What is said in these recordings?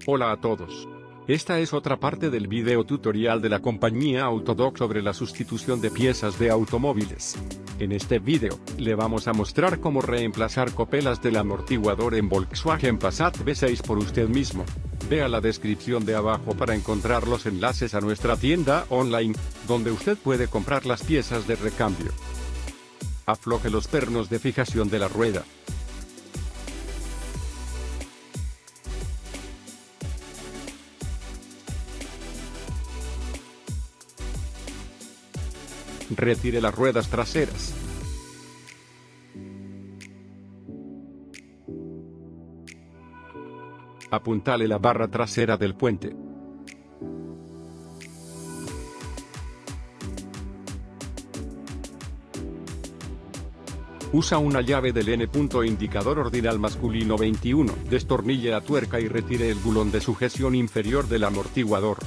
Hola a todos. Esta es otra parte del video tutorial de la compañía Autodoc sobre la sustitución de piezas de automóviles. En este video, le vamos a mostrar cómo reemplazar copelas del amortiguador en Volkswagen Passat V6 por usted mismo. Vea la descripción de abajo para encontrar los enlaces a nuestra tienda online, donde usted puede comprar las piezas de recambio. Afloje los pernos de fijación de la rueda. Retire las ruedas traseras. Apuntale la barra trasera del puente. Usa una llave del N. Indicador ordinal masculino 21. Destornille la tuerca y retire el bulón de sujeción inferior del amortiguador.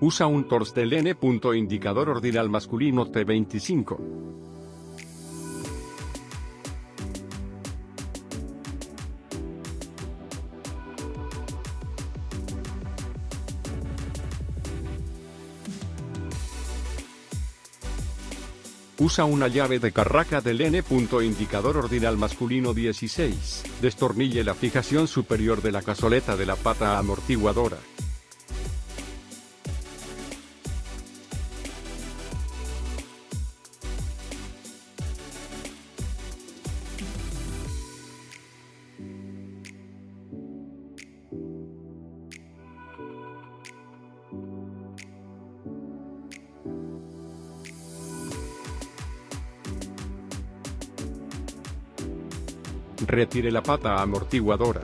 Usa un torx del N. Indicador ordinal masculino T25. Usa una llave de carraca del N. Indicador ordinal masculino 16. Destornille la fijación superior de la cazoleta de la pata amortiguadora. Retire la pata amortiguadora.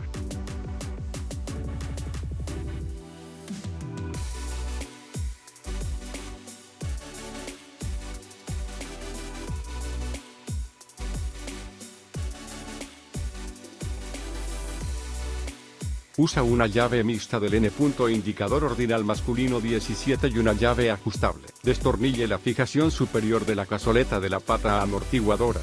Usa una llave mixta del N. Indicador ordinal masculino 17 y una llave ajustable. Destornille la fijación superior de la cazoleta de la pata amortiguadora.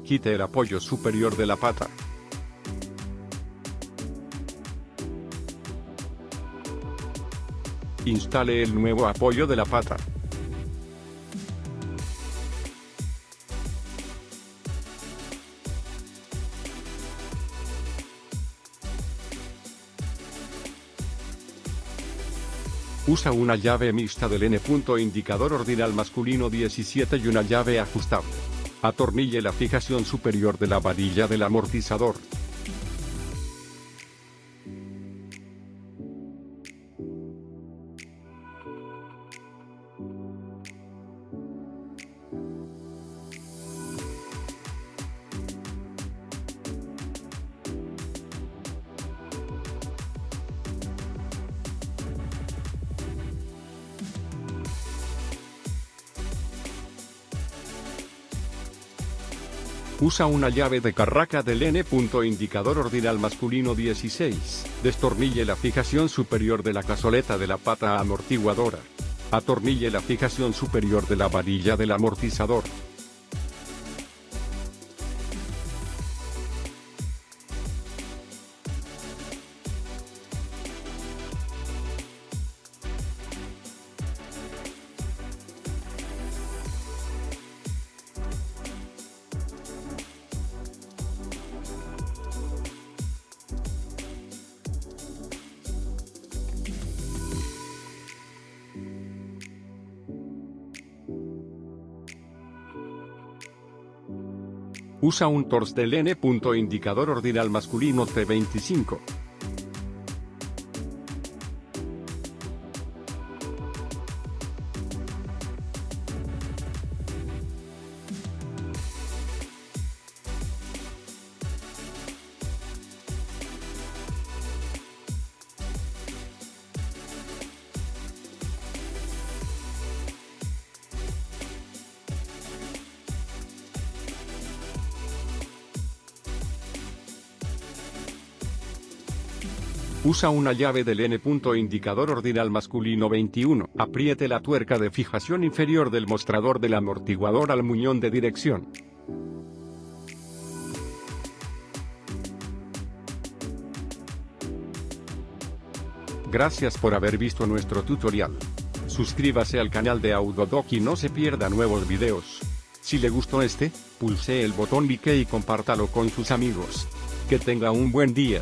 Quite el apoyo superior de la pata. Instale el nuevo apoyo de la pata. Usa una llave mixta del N. Indicador ordinal masculino 17 y una llave ajustable. Atornille la fijación superior de la varilla del amortizador. Usa una llave de carraca del N. Indicador ordinal masculino 16. Destornille la fijación superior de la cazoleta de la pata amortiguadora. Atornille la fijación superior de la varilla del amortizador. Usa un tors del N. Indicador ordinal masculino T25. Usa una llave del N. Indicador ordinal masculino 21. Apriete la tuerca de fijación inferior del mostrador del amortiguador al muñón de dirección. Gracias por haber visto nuestro tutorial. Suscríbase al canal de Autodoc y no se pierda nuevos videos. Si le gustó pulse el botón like y compártalo con sus amigos. Que tenga un buen día.